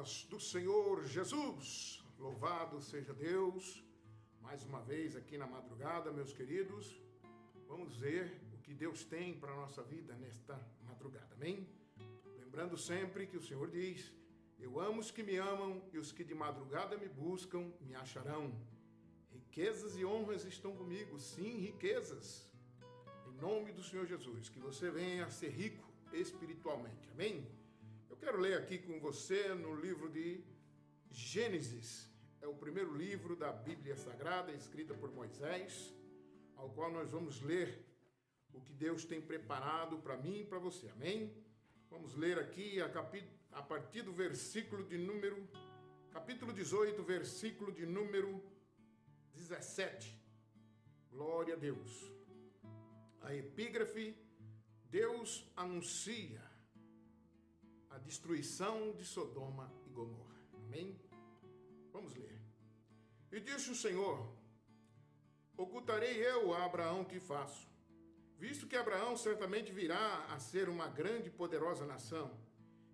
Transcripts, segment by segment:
paz do Senhor Jesus, louvado seja Deus, mais uma vez aqui na madrugada, meus queridos, vamos ver o que Deus tem para a nossa vida nesta madrugada, amém? Lembrando sempre que o Senhor diz, eu amo os que me amam e os que de madrugada me buscam me acharão. Riquezas e honras estão comigo, sim, riquezas, em nome do Senhor Jesus, que você venha a ser rico espiritualmente, amém? Eu quero ler aqui com você no livro de Gênesis, é o primeiro livro da Bíblia Sagrada, escrita por Moisés, ao qual nós vamos ler o que Deus tem preparado para mim e para você, amém? Vamos ler aqui a partir do versículo de número, capítulo 18, versículo de número 17. Glória a Deus. A epígrafe, Deus anuncia a destruição de Sodoma e Gomorra. Amém? Vamos ler. E disse o Senhor, ocultarei eu a Abraão que faço, visto que Abraão certamente virá a ser uma grande e poderosa nação,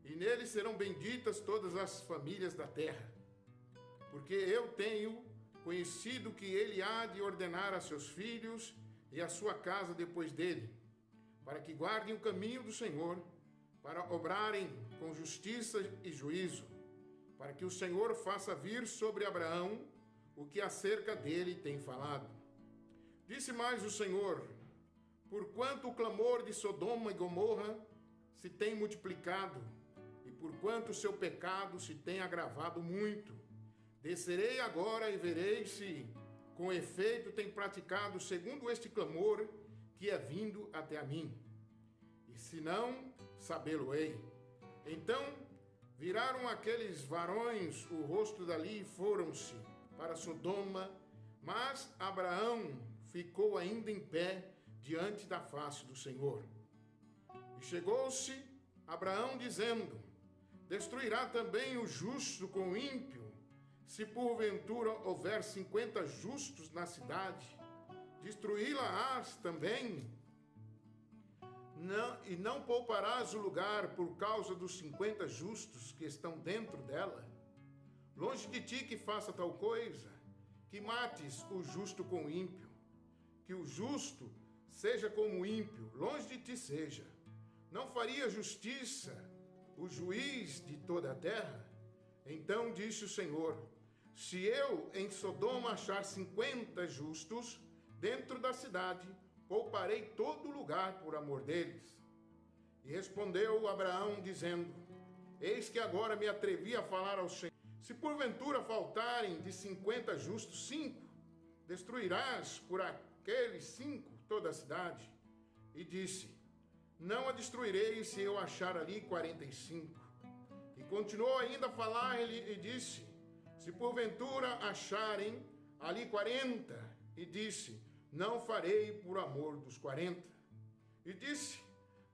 e nele serão benditas todas as famílias da terra. Porque eu tenho conhecido que ele há de ordenar a seus filhos e a sua casa depois dele, para que guardem o caminho do Senhor, para obrarem com justiça e juízo, para que o Senhor faça vir sobre Abraão o que acerca dele tem falado. Disse mais o Senhor, porquanto o clamor de Sodoma e Gomorra se tem multiplicado, e porquanto o seu pecado se tem agravado muito, descerei agora e verei se, com efeito, tem praticado segundo este clamor que é vindo até a mim. E se não, sabê-lo-ei. Então viraram aqueles varões o rosto dali e foram-se para Sodoma, mas Abraão ficou ainda em pé diante da face do Senhor. E chegou-se Abraão dizendo, destruirá também o justo com o ímpio, se porventura houver 50 justos na cidade, destruí-la-ás também, e não pouparás o lugar por causa dos 50 justos que estão dentro dela? Longe de ti que faça tal coisa, que mates o justo com o ímpio, que o justo seja como o ímpio, longe de ti seja. Não faria justiça o juiz de toda a terra? Então disse o Senhor, se eu em Sodoma achar 50 justos dentro da cidade, pouparei todo lugar por amor deles. E respondeu Abraão, dizendo, eis que agora me atrevi a falar ao Senhor, se porventura faltarem de 50 justos 5, destruirás por aqueles 5 toda a cidade? E disse, não a destruirei se eu achar ali 45. E continuou ainda a falar e disse, se porventura acharem ali 40, e disse, não farei por amor dos 40. E disse,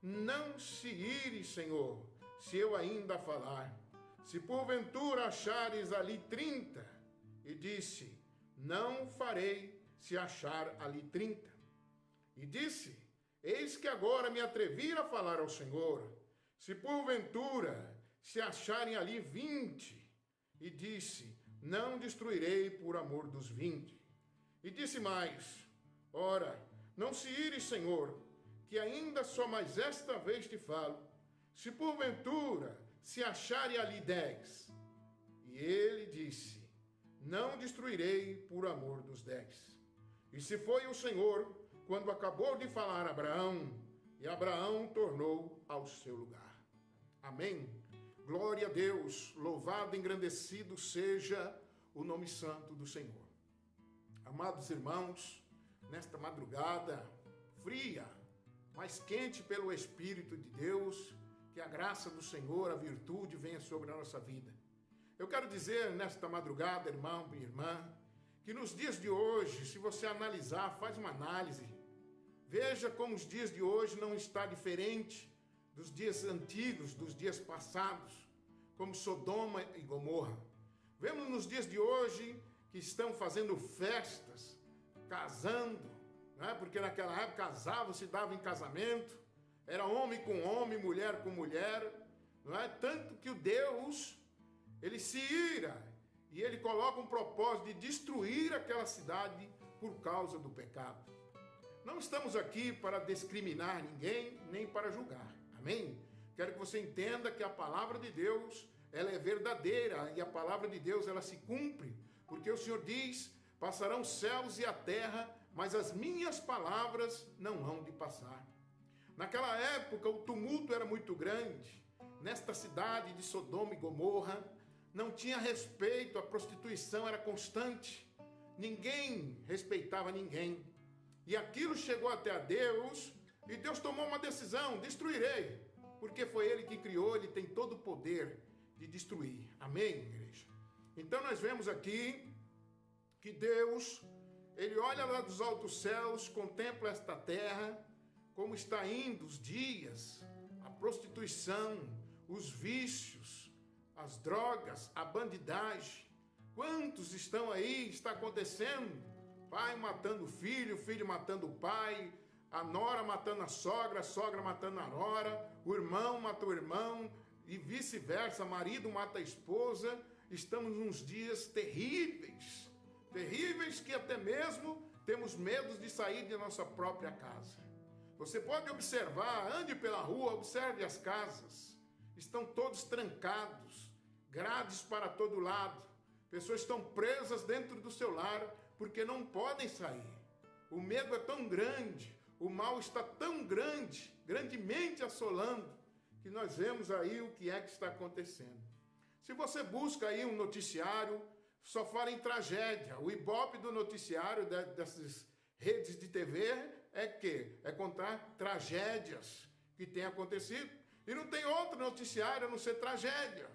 não se ire, Senhor, se eu ainda falar. Se porventura achares ali 30, e disse, não farei se achar ali 30. E disse, eis que agora me atrevi a falar ao Senhor, se porventura se acharem ali 20, e disse, não destruirei por amor dos 20. E disse mais, ora, não se ire, Senhor, que ainda só mais esta vez te falo, se porventura se acharem ali 10. E ele disse, não destruirei por amor dos 10. E se foi o Senhor, quando acabou de falar a Abraão, e Abraão tornou ao seu lugar. Amém? Glória a Deus, louvado e engrandecido seja o nome santo do Senhor. Amados irmãos, nesta madrugada fria, mas quente pelo Espírito de Deus, que a graça do Senhor, a virtude venha sobre a nossa vida. Eu quero dizer nesta madrugada, irmão e irmã, que nos dias de hoje, se você analisar, faz uma análise, veja como os dias de hoje não está diferente dos dias antigos, dos dias passados, como Sodoma e Gomorra. Vemos nos dias de hoje que estão fazendo festas, casando, né? Porque naquela época casavam, se davam em casamento, era homem com homem, mulher com mulher, não é? Tanto que o Deus ele se ira e ele coloca um propósito de destruir aquela cidade por causa do pecado. Não estamos aqui para discriminar ninguém, nem para julgar. Amém? Quero que você entenda que a palavra de Deus, ela é verdadeira e a palavra de Deus, ela se cumpre, porque o Senhor diz: passarão os céus e a terra, mas as minhas palavras não hão de passar. Naquela época, o tumulto era muito grande. Nesta cidade de Sodoma e Gomorra, não tinha respeito, a prostituição era constante. Ninguém respeitava ninguém. E aquilo chegou até a Deus, e Deus tomou uma decisão: destruirei. Porque foi Ele que criou, Ele tem todo o poder de destruir. Amém, igreja? Então nós vemos aqui que Deus, Ele olha lá dos altos céus, contempla esta terra, como está indo os dias, a prostituição, os vícios, as drogas, a bandidagem. Quantos estão aí, está acontecendo? Pai matando o filho matando o pai, a nora matando a sogra matando a nora, o irmão mata o irmão e vice-versa, marido mata a esposa. Estamos nos dias terríveis, terríveis que até mesmo temos medo de sair de nossa própria casa. Você pode observar, ande pela rua, observe as casas, estão todos trancados, grades para todo lado, pessoas estão presas dentro do seu lar porque não podem sair. O medo é tão grande, o mal está tão grande, grandemente assolando, que nós vemos aí o que é que está acontecendo. Se você busca aí um noticiário, só fala em tragédia. O ibope do noticiário dessas redes de TV é contar tragédias que têm acontecido. E não tem outro noticiário a não ser tragédia.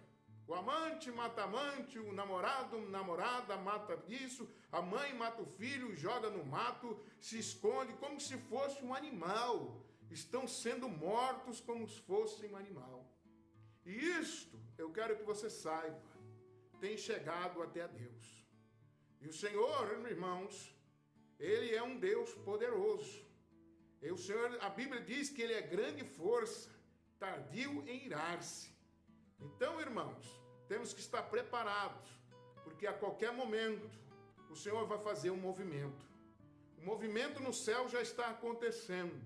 O amante mata amante, o namorado, namorada mata isso, a mãe mata o filho, joga no mato, se esconde como se fosse um animal. Estão sendo mortos como se fosse um animal. E isto, eu quero que você saiba, tem chegado até a Deus. E o Senhor, irmãos, Ele é um Deus poderoso. E o Senhor, a Bíblia diz que Ele é grande força, tardio em irar-se. Então, irmãos, temos que estar preparados, porque a qualquer momento o Senhor vai fazer um movimento. O movimento no céu já está acontecendo,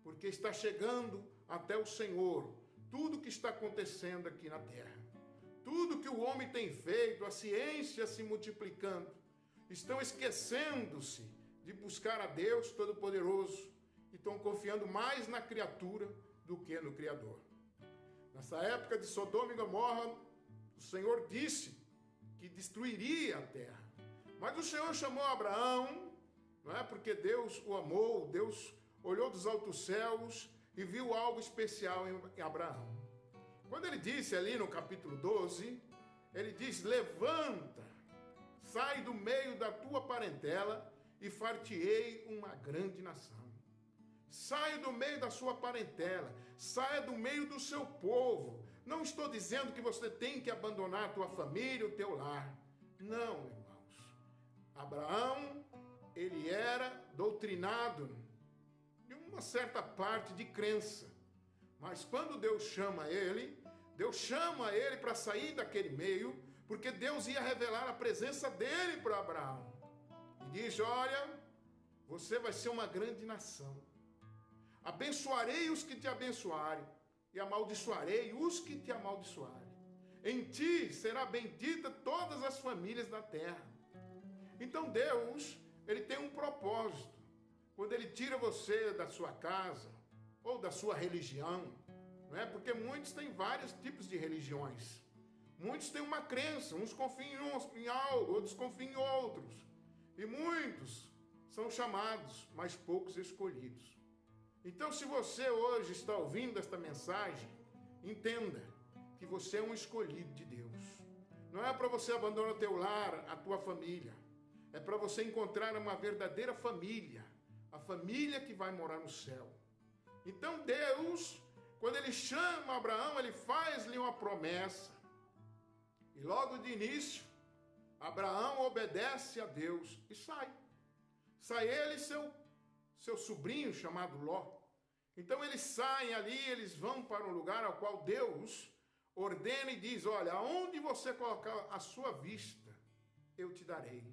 porque está chegando até o Senhor tudo que está acontecendo aqui na terra. Tudo que o homem tem feito, a ciência se multiplicando, estão esquecendo-se de buscar a Deus Todo-Poderoso e estão confiando mais na criatura do que no Criador. Nessa época de Sodoma e Gomorra, o Senhor disse que destruiria a terra. Mas o Senhor chamou Abraão, não é? Porque Deus o amou, Deus olhou dos altos céus e viu algo especial em Abraão. Quando ele disse ali no capítulo 12, ele diz: levanta, sai do meio da tua parentela e far-te-ei uma grande nação. Saia do meio da sua parentela, saia do meio do seu povo. Não estou dizendo que você tem que abandonar a tua família, o teu lar. Não, irmãos. Abraão, ele era doutrinado de uma certa parte de crença. Mas quando Deus chama ele para sair daquele meio, porque Deus ia revelar a presença dele para Abraão. E diz: olha, você vai ser uma grande nação. Abençoarei os que te abençoarem, e amaldiçoarei os que te amaldiçoarem. Em ti será bendita todas as famílias da terra. Então Deus, Ele tem um propósito. Quando Ele tira você da sua casa, ou da sua religião, não é? Porque muitos têm vários tipos de religiões. Muitos têm uma crença, uns confiam em algo, outros confiam em outros. E muitos são chamados, mas poucos escolhidos. Então, se você hoje está ouvindo esta mensagem, entenda que você é um escolhido de Deus. Não é para você abandonar o teu lar, a tua família. É para você encontrar uma verdadeira família, a família que vai morar no céu. Então, Deus, quando Ele chama Abraão, Ele faz-lhe uma promessa. E logo de início, Abraão obedece a Deus e sai. Sai ele e seu sobrinho chamado Ló. Então eles saem ali, eles vão para um lugar ao qual Deus ordena e diz: olha, aonde você colocar a sua vista, eu te darei.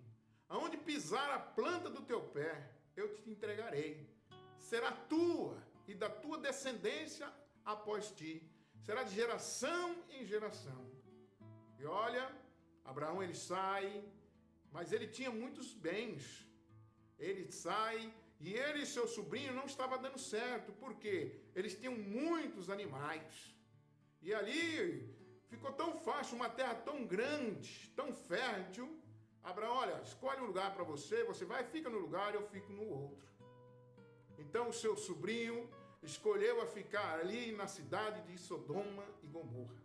Aonde pisar a planta do teu pé, eu te entregarei. Será tua e da tua descendência após ti. Será de geração em geração. E olha, Abraão ele sai, mas ele tinha muitos bens. Ele sai e ele e seu sobrinho não estavam dando certo, porque eles tinham muitos animais. E ali ficou tão fácil, uma terra tão grande, tão fértil. Abraão, olha, escolhe um lugar para você, você vai, fica no lugar, eu fico no outro. Então o seu sobrinho escolheu a ficar ali na cidade de Sodoma e Gomorra,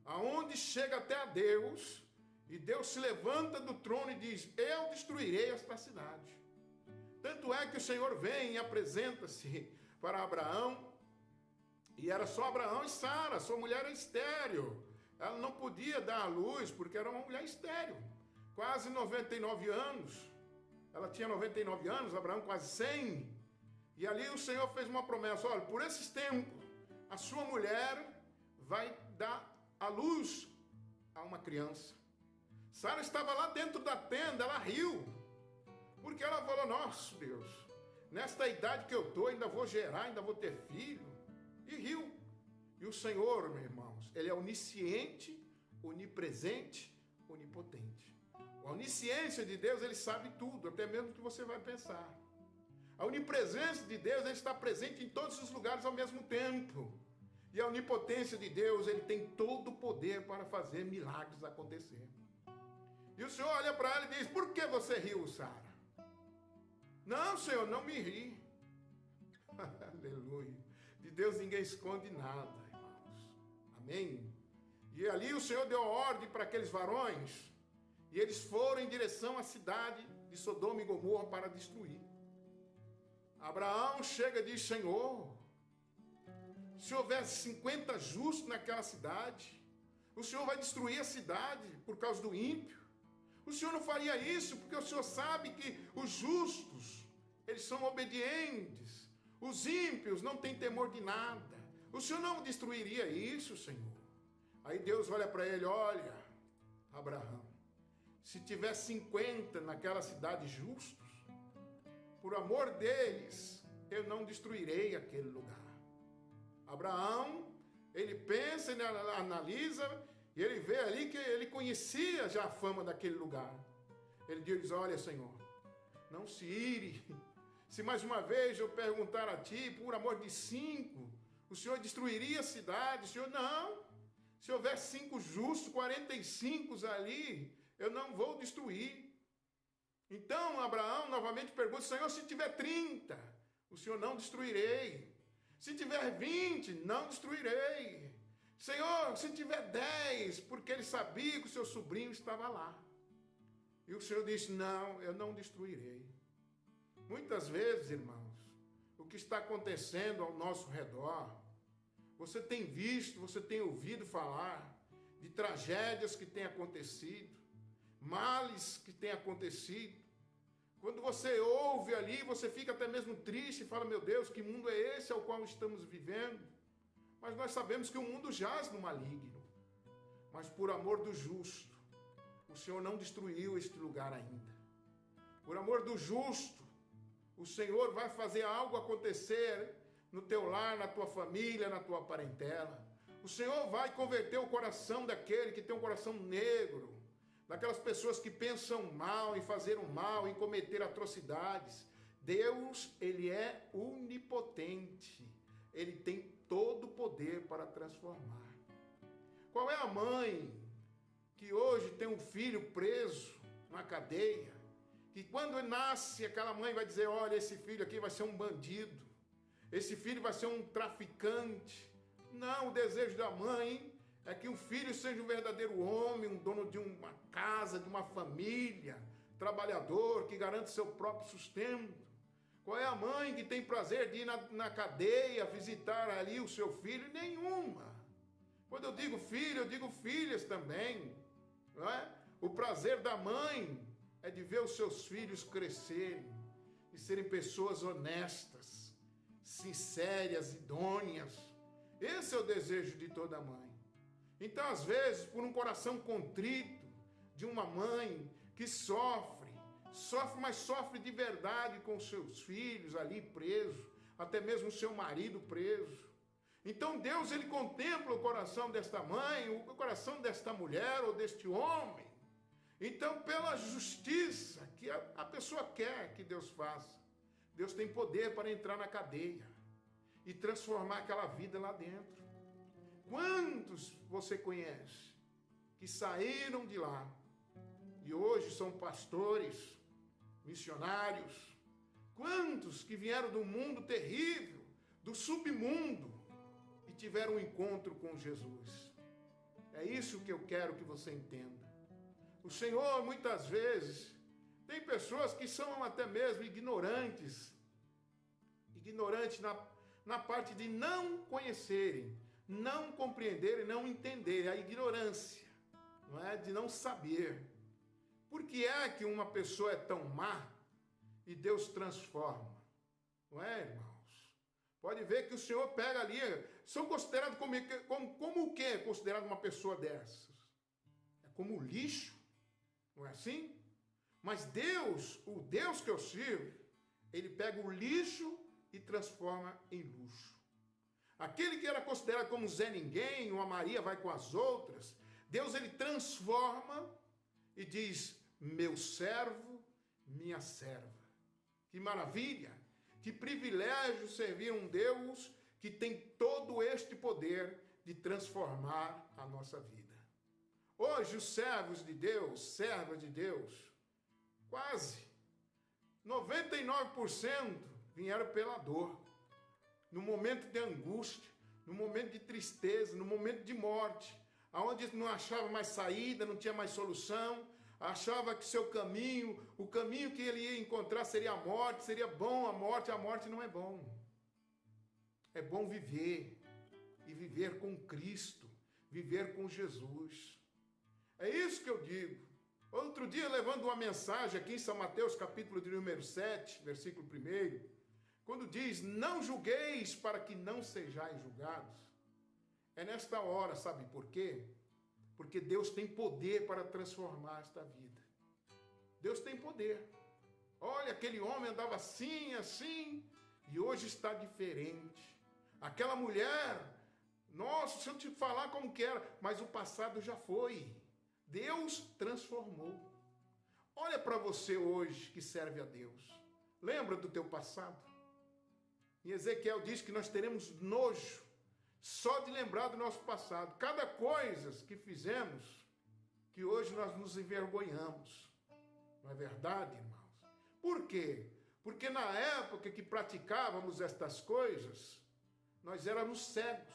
aonde chega até a Deus, e Deus se levanta do trono e diz: eu destruirei esta cidade. Tanto é que o Senhor vem e apresenta-se para Abraão, e era só Abraão e Sara, sua mulher era estéril. Ela não podia dar à luz, porque era uma mulher estéril. Quase 99 anos. Ela tinha 99 anos, Abraão quase 100. E ali o Senhor fez uma promessa: olha, por esses tempos, a sua mulher vai dar à luz a uma criança. Sara estava lá dentro da tenda, ela riu. Porque ela falou: nossa Deus, nesta idade que eu estou, ainda vou gerar, ainda vou ter filho. E riu. E o Senhor, meus irmãos, ele é onisciente, onipresente, onipotente. A onisciência de Deus, ele sabe tudo, até mesmo o que você vai pensar. A onipresença de Deus, ele está presente em todos os lugares ao mesmo tempo. E a onipotência de Deus, ele tem todo o poder para fazer milagres acontecer. E o Senhor olha para ela e diz: por que você riu, Sara? Não, Senhor, não me ri. Aleluia. De Deus ninguém esconde nada, irmãos. Amém? E ali o Senhor deu ordem para aqueles varões, e eles foram em direção à cidade de Sodoma e Gomorra para destruir. Abraão chega e diz: Senhor, se houvesse 50 justos naquela cidade, o Senhor vai destruir a cidade por causa do ímpio? O Senhor não faria isso, porque o Senhor sabe que os justos, eles são obedientes. Os ímpios não têm temor de nada. O Senhor não destruiria isso, Senhor? Aí Deus olha para ele: olha, Abraão, se tiver 50 naquela cidade justos, por amor deles, eu não destruirei aquele lugar. Abraão, ele pensa, ele analisa, e ele vê ali que ele conhecia já a fama daquele lugar. Ele diz: olha, Senhor, não se ire. Se mais uma vez eu perguntar a ti, por amor de 5, o Senhor destruiria a cidade? O Senhor: não. Se houver 5 justos, 45 ali, eu não vou destruir. Então Abraão novamente pergunta: Senhor, se tiver 30, o Senhor: não destruirei. Se tiver 20, não destruirei. Senhor, se tiver 10, porque ele sabia que o seu sobrinho estava lá. E o Senhor disse: não, eu não destruirei. Muitas vezes, irmãos, o que está acontecendo ao nosso redor, você tem visto, você tem ouvido falar de tragédias que têm acontecido, males que têm acontecido. Quando você ouve ali, você fica até mesmo triste e fala: meu Deus, que mundo é esse ao qual estamos vivendo? Mas nós sabemos que o mundo jaz no maligno. Mas por amor do justo, o Senhor não destruiu este lugar ainda. Por amor do justo, o Senhor vai fazer algo acontecer no teu lar, na tua família, na tua parentela. O Senhor vai converter o coração daquele que tem um coração negro, daquelas pessoas que pensam mal, em fazer o mal, em cometer atrocidades. Deus, ele é onipotente. Ele tem todo o poder para transformar. Qual é a mãe que hoje tem um filho preso na cadeia, que quando nasce, aquela mãe vai dizer: olha, esse filho aqui vai ser um bandido, esse filho vai ser um traficante? Não, o desejo da mãe é que o filho seja um verdadeiro homem, um dono de uma casa, de uma família, trabalhador, que garante seu próprio sustento. Qual é a mãe que tem prazer de ir na cadeia visitar ali o seu filho? Nenhuma. Quando eu digo filho, eu digo filhas também, não é? O prazer da mãe é de ver os seus filhos crescerem e serem pessoas honestas, sinceras, idôneas. Esse é o desejo de toda mãe. Então, às vezes, por um coração contrito de uma mãe que sofre, mas sofre de verdade com seus filhos ali presos, até mesmo o seu marido preso. Então Deus, ele contempla o coração desta mãe, o coração desta mulher ou deste homem. Então, pela justiça que a pessoa quer que Deus faça, Deus tem poder para entrar na cadeia e transformar aquela vida lá dentro. Quantos você conhece que saíram de lá e hoje são pastores, missionários? Quantos que vieram do mundo terrível, do submundo, e tiveram um encontro com Jesus? É isso que eu quero que você entenda. O Senhor, muitas vezes, tem pessoas que são até mesmo ignorantes na parte de não conhecerem, não compreenderem, não entenderem, a ignorância, não é? De não saber. Por que é que uma pessoa é tão má e Deus transforma? Não é, irmãos? Pode ver que o Senhor pega ali, são considerados como o que é considerado uma pessoa dessas? É como lixo, não é assim? Mas Deus, o Deus que eu sirvo, ele pega o lixo e transforma em luxo. Aquele que era considerado como Zé Ninguém, uma Maria vai com as outras, Deus, ele transforma e diz: meu servo, minha serva. Que maravilha, que privilégio servir um Deus que tem todo este poder de transformar a nossa vida. Hoje os servos de Deus, servas de Deus, quase 99% vieram pela dor, no momento de angústia, no momento de tristeza, no momento de morte, aonde não achava mais saída, não tinha mais solução, achava que seu caminho, o caminho que ele ia encontrar seria a morte, seria bom a morte não é bom. É bom viver, e viver com Cristo, viver com Jesus. É isso que eu digo. Outro dia, levando uma mensagem aqui em São Mateus, capítulo de número 7, versículo 1, quando diz: não julgueis para que não sejais julgados. É nesta hora, sabe por quê? Porque Deus tem poder para transformar esta vida. Deus tem poder. Olha, aquele homem andava assim, assim, e hoje está diferente. Aquela mulher, nossa, se eu te falar como que era, mas o passado já foi. Deus transformou. Olha para você hoje que serve a Deus. Lembra do teu passado? E Ezequiel diz que nós teremos nojo só de lembrar do nosso passado. Cada coisa que fizemos, que hoje nós nos envergonhamos. Não é verdade, irmãos? Por quê? Porque na época que praticávamos estas coisas, nós éramos cegos.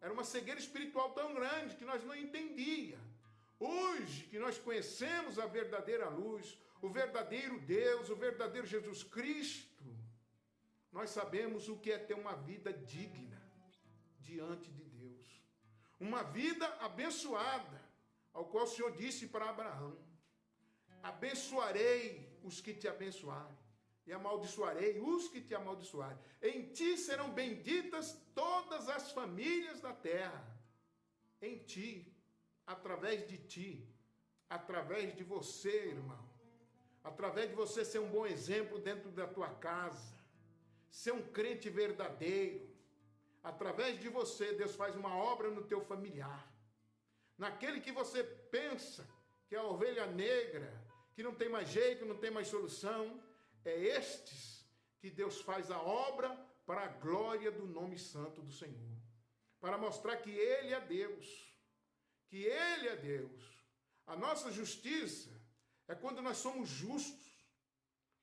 Era uma cegueira espiritual tão grande que nós não entendíamos. Hoje que nós conhecemos a verdadeira luz, o verdadeiro Deus, o verdadeiro Jesus Cristo, nós sabemos o que é ter uma vida digna diante de Deus. Uma vida abençoada, ao qual o Senhor disse para Abraão: abençoarei os que te abençoarem, e amaldiçoarei os que te amaldiçoarem. Em ti serão benditas todas as famílias da terra. Em ti, através de ti, através de você, irmão, através de você ser um bom exemplo dentro da tua casa, ser um crente verdadeiro, através de você, Deus faz uma obra no teu familiar, naquele que você pensa que é a ovelha negra, que não tem mais jeito, não tem mais solução, é estes que Deus faz a obra para a glória do nome santo do Senhor, para mostrar que Ele é Deus, que Ele é Deus. A nossa justiça é quando nós somos justos.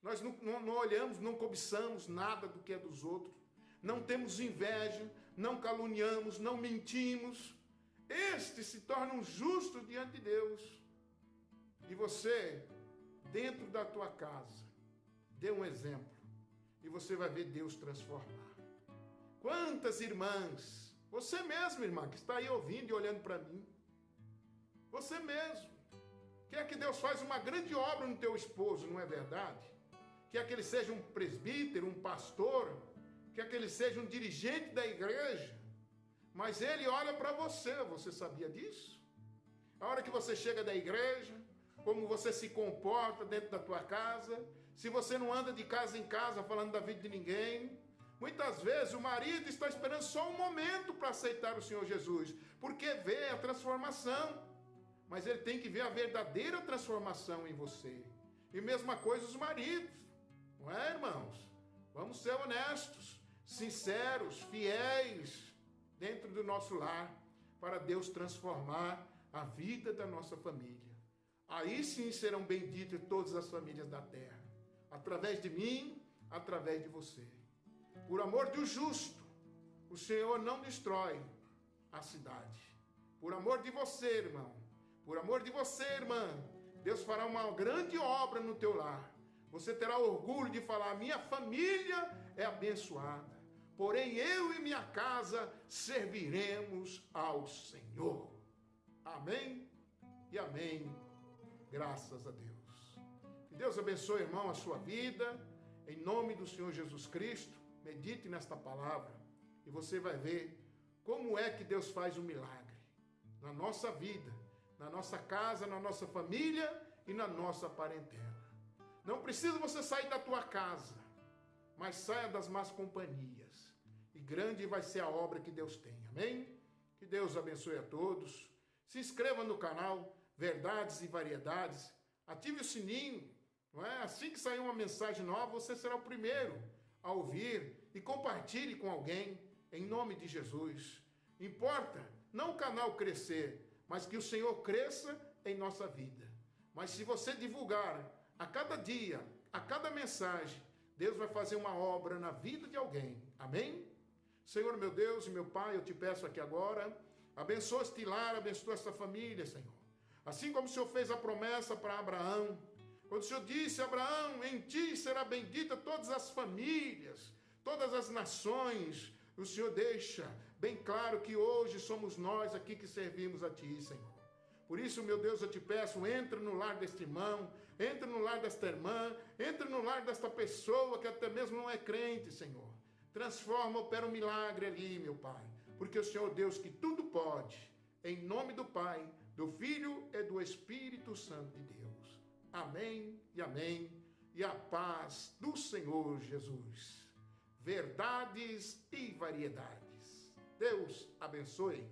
Nós não olhamos, não cobiçamos nada do que é dos outros. Não temos inveja, não caluniamos, não mentimos. Estes se tornam justos diante de Deus. E você, dentro da tua casa, dê um exemplo. E você vai ver Deus transformar. Quantas irmãs, você mesmo, irmã, que está aí ouvindo e olhando para mim, você mesmo, quer que Deus faça uma grande obra no teu esposo, não é verdade? Quer que ele seja um presbítero, um pastor, quer que ele seja um dirigente da igreja, mas ele olha para você. Você sabia disso? A hora que você chega da igreja, como você se comporta dentro da tua casa, se você não anda de casa em casa falando da vida de ninguém. Muitas vezes o marido está esperando só um momento para aceitar o Senhor Jesus, porque vê a transformação, mas ele tem que ver a verdadeira transformação em você. E mesma coisa os maridos, não é, irmãos? Vamos ser honestos, sinceros, fiéis dentro do nosso lar, para Deus transformar a vida da nossa família. Aí sim serão benditas todas as famílias da terra, através de mim, através de você. Por amor do justo, o Senhor não destrói a cidade. Por amor de você, irmão, por amor de você, irmã, Deus fará uma grande obra no teu lar. Você terá orgulho de falar: minha família é abençoada, porém eu e minha casa serviremos ao Senhor. Amém e amém. Graças a Deus. Que Deus abençoe, irmão, a sua vida. Em nome do Senhor Jesus Cristo, medite nesta palavra e você vai ver como é que Deus faz um milagre na nossa vida, na nossa casa, na nossa família e na nossa parentela. Não precisa você sair da tua casa, mas saia das más companhias. E grande vai ser a obra que Deus tem. Amém? Que Deus abençoe a todos. Se inscreva no canal Verdades e Variedades. Ative o sininho. Não é? Assim que sair uma mensagem nova, você será o primeiro a ouvir. E compartilhe com alguém, em nome de Jesus. Importa não o canal crescer, mas que o Senhor cresça em nossa vida. Mas se você divulgar a cada dia, a cada mensagem, Deus vai fazer uma obra na vida de alguém. Amém? Senhor, meu Deus e meu Pai, eu te peço aqui agora, abençoa este lar, abençoa esta família, Senhor. Assim como o Senhor fez a promessa para Abraão, quando o Senhor disse: Abraão, em ti será bendita todas as famílias, todas as nações. O Senhor deixa bem claro que hoje somos nós aqui que servimos a ti, Senhor. Por isso, meu Deus, eu te peço, entra no lar deste irmão, entra no lar desta irmã, entra no lar desta pessoa que até mesmo não é crente, Senhor. Transforma, opera um milagre ali, meu Pai, porque o Senhor Deus que tudo pode, em nome do Pai, do Filho e do Espírito Santo de Deus. Amém e amém. E a paz do Senhor Jesus. Verdades e variedades. Deus abençoe.